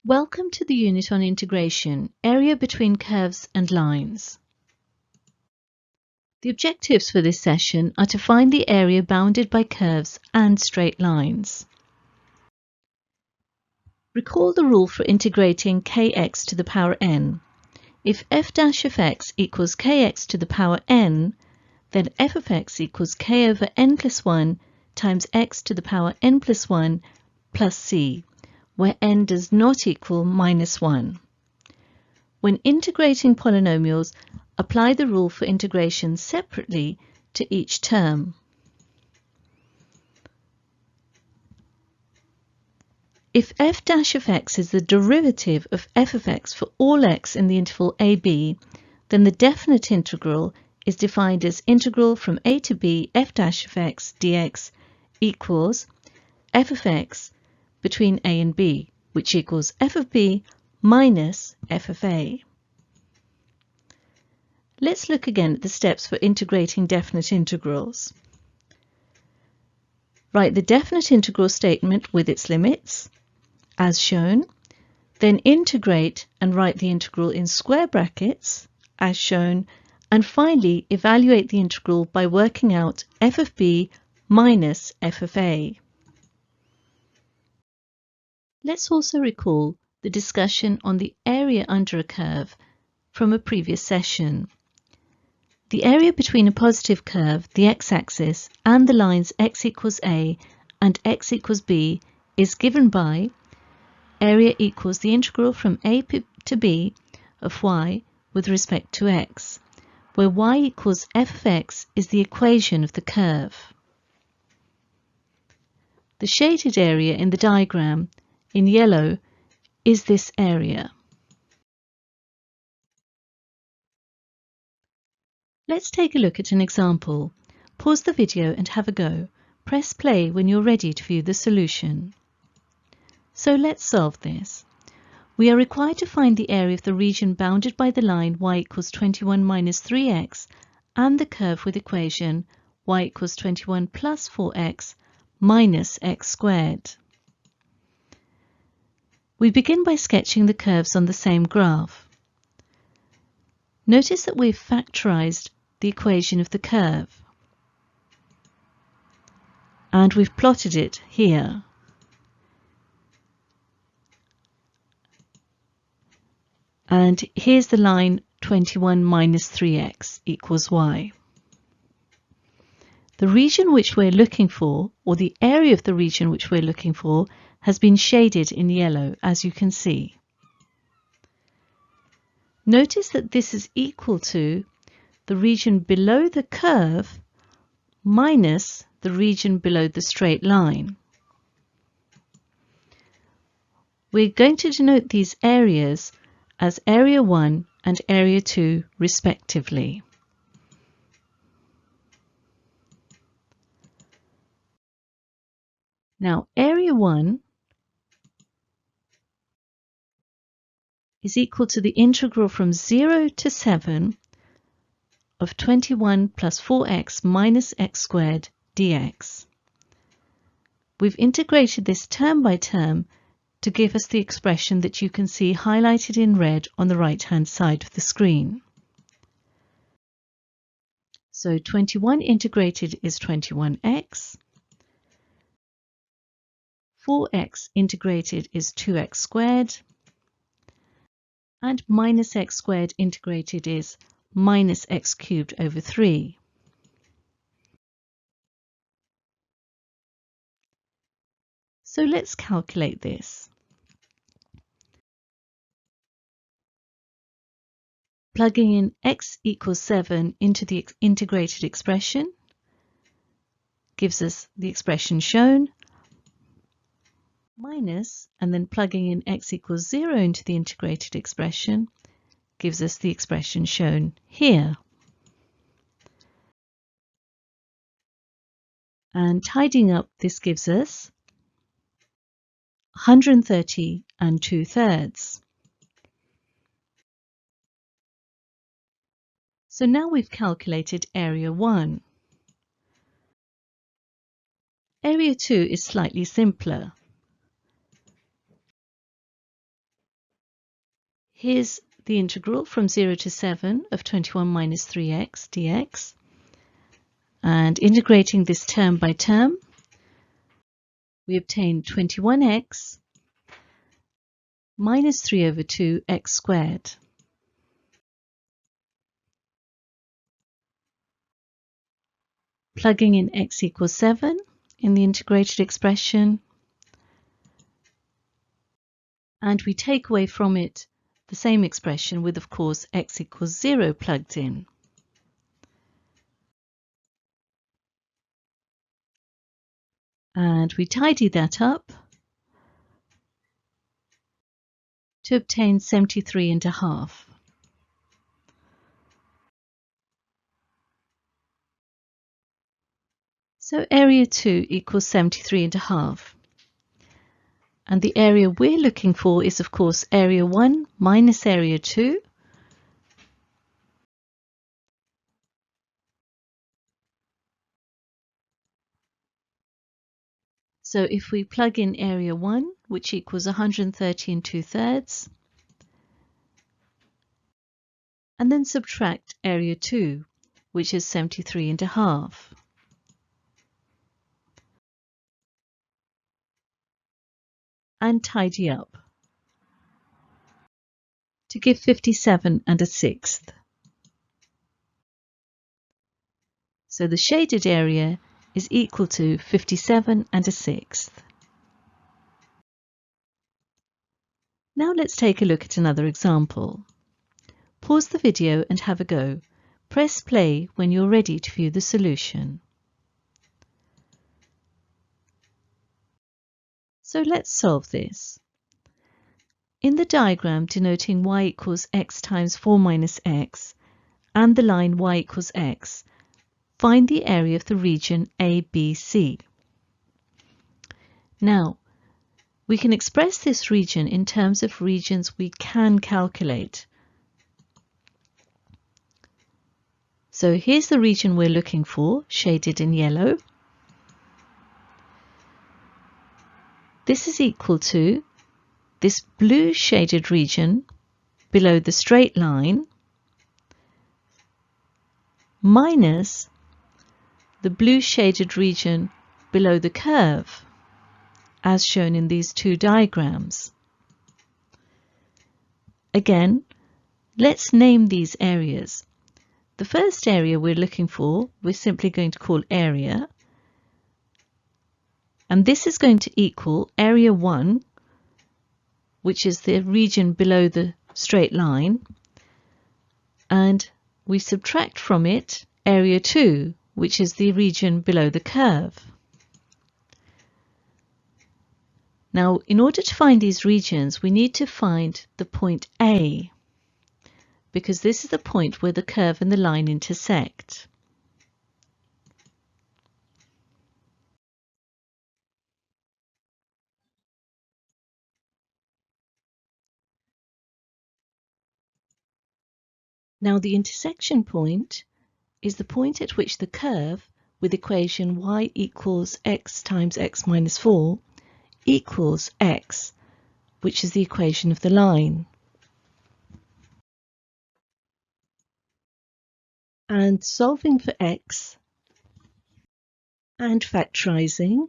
Welcome to the unit on integration, area between curves and lines. The objectives for this session are to find the area bounded by curves and straight lines. Recall the rule for integrating kx to the power n. If f dash of x equals kx to the power n, then f of x equals k over n plus 1 times x to the power n plus 1 plus c, where n does not equal minus 1. When integrating polynomials, apply the rule for integration separately to each term. If f dash of x is the derivative of f of x for all x in the interval ab, then the definite integral is defined as integral from a to b f dash of x dx equals f of x between a and b, which equals f of b minus f of a. Let's look again at the steps for integrating definite integrals. Write the definite integral statement with its limits, as shown, then integrate and write the integral in square brackets, as shown, and finally evaluate the integral by working out f of b minus f of a. Let's also recall the discussion on the area under a curve from a previous session. The area between a positive curve, the x-axis, and the lines x equals a and x equals b is given by area equals the integral from a to b of y with respect to x, where y equals f of x is the equation of the curve. The shaded area in the diagram in yellow is this area. Let's take a look at an example. Pause the video and have a go. Press play when you're ready to view the solution. So let's solve this. We are required to find the area of the region bounded by the line y equals 21 minus 3x and the curve with equation y equals 21 plus 4x minus x squared. We begin by sketching the curves on the same graph. Notice that we've factorized the equation of the curve and we've plotted it here. And here's the line 21 minus 3x equals y. The region which we're looking for, or the area of the region which we're looking for, has been shaded in yellow, as you can see. Notice that this is equal to the region below the curve minus the region below the straight line. We're going to denote these areas as area 1 and area 2 respectively. Now area 1 is equal to the integral from 0 to 7 of 21 plus 4x minus x squared dx. We've integrated this term by term to give us the expression that you can see highlighted in red on the right-hand side of the screen. So 21 integrated is 21x, 4x integrated is 2x squared, and minus x squared integrated is minus x cubed over 3. So let's calculate this. Plugging in x equals 7 into the integrated expression gives us the expression shown, minus, and then plugging in x equals 0 into the integrated expression gives us the expression shown here. And tidying up, this gives us 130 and 2/3. So now we've calculated area 1. Area 2 is slightly simpler. Here's the integral from 0 to 7 of 21 minus 3x dx. And integrating this term by term, we obtain 21x minus 3 over 2x squared. Plugging in x equals 7 in the integrated expression, and we take away from it the same expression with, of course, x equals 0 plugged in. And we tidy that up to obtain 73.5. So area 2 equals 73.5. And the area we're looking for is, of course, area 1 minus area 2. So if we plug in area 1, which equals 130 2/3, and then subtract area 2, which is 73.5. And tidy up to give 57 1/6. So the shaded area is equal to 57 1/6. Now let's take a look at another example. Pause the video and have a go. Press play when you're ready to view the solution. So let's solve this. In the diagram denoting y equals x times 4 minus x and the line y equals x, find the area of the region ABC. Now, we can express this region in terms of regions we can calculate. So here's the region we're looking for, shaded in yellow. This is equal to this blue shaded region below the straight line minus the blue shaded region below the curve, as shown in these two diagrams. Again, let's name these areas. The first area we're looking for, we're simply going to call area, and this is going to equal area 1, which is the region below the straight line, and we subtract from it area 2, which is the region below the curve. Now, in order to find these regions, we need to find the point A, because this is the point where the curve and the line intersect. Now, the intersection point is the point at which the curve, with equation y equals x times x minus 4, equals x, which is the equation of the line. And solving for x and factorising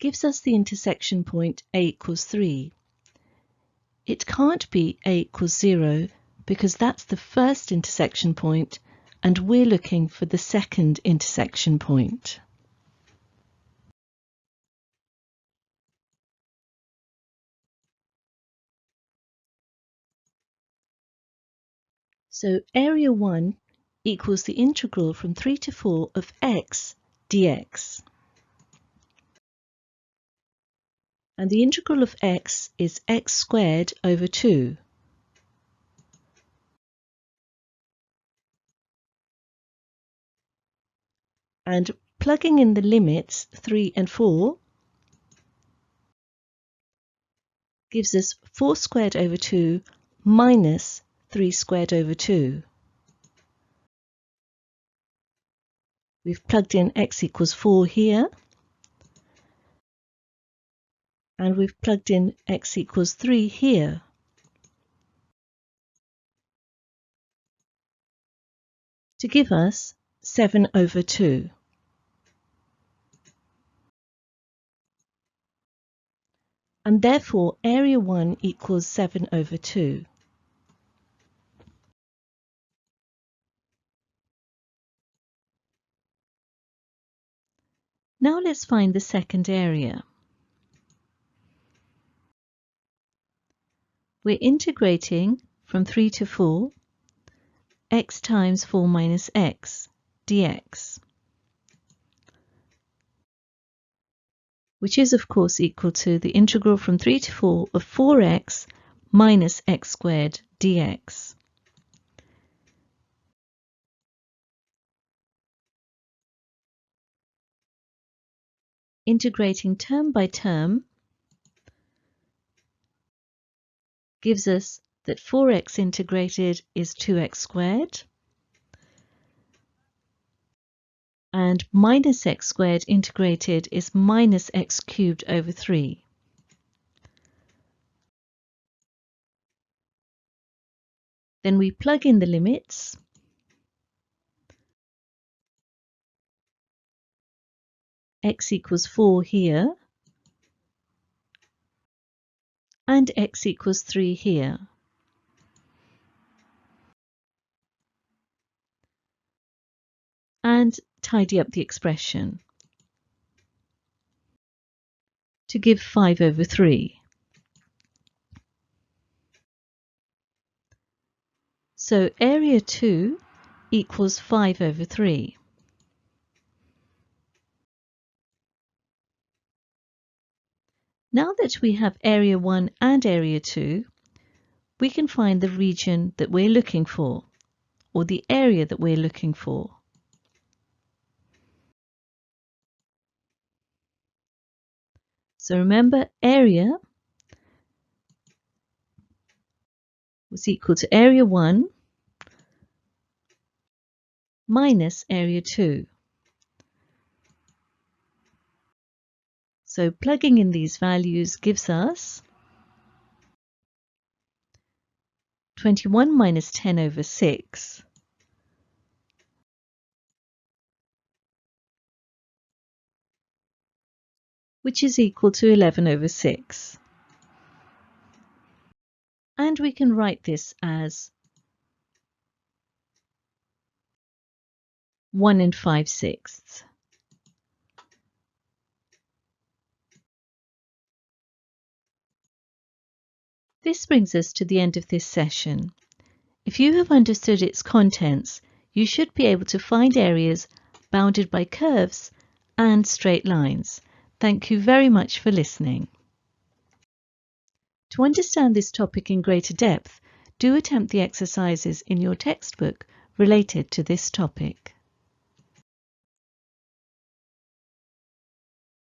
gives us the intersection point a equals 3. It can't be a equals 0 because that's the first intersection point and we're looking for the second intersection point. So area 1 equals the integral from 3 to 4 of x dx. And the integral of x is x squared over 2. And plugging in the limits 3 and 4 gives us 4 squared over 2 minus 3 squared over 2. We've plugged in x equals 4 here. and we've plugged in x equals 3 here. To give us 7 over 2. And therefore area 1 equals 7 over 2. Now let's find the second area. We're integrating from 3 to 4, x times 4 minus x dx, which is of course equal to the integral from 3 to 4 of 4x minus x squared dx. Integrating term by term gives us that 4x integrated is 2x squared, and minus x squared integrated is minus x cubed over 3. Then we plug in the limits. X equals 4 here, and x equals 3 here. And tidy up the expression to give 5 over 3. So area 2 equals 5 over 3. Now that we have area 1 and area 2, we can find the region that we're looking for, or the area that we're looking for. So remember, area was equal to area 1 minus area 2. So plugging in these values gives us 21 minus 10 over 6, which is equal to 11 over 6. And we can write this as 1 5/6. This brings us to the end of this session. If you have understood its contents, you should be able to find areas bounded by curves and straight lines. Thank you very much for listening. To understand this topic in greater depth, do attempt the exercises in your textbook related to this topic.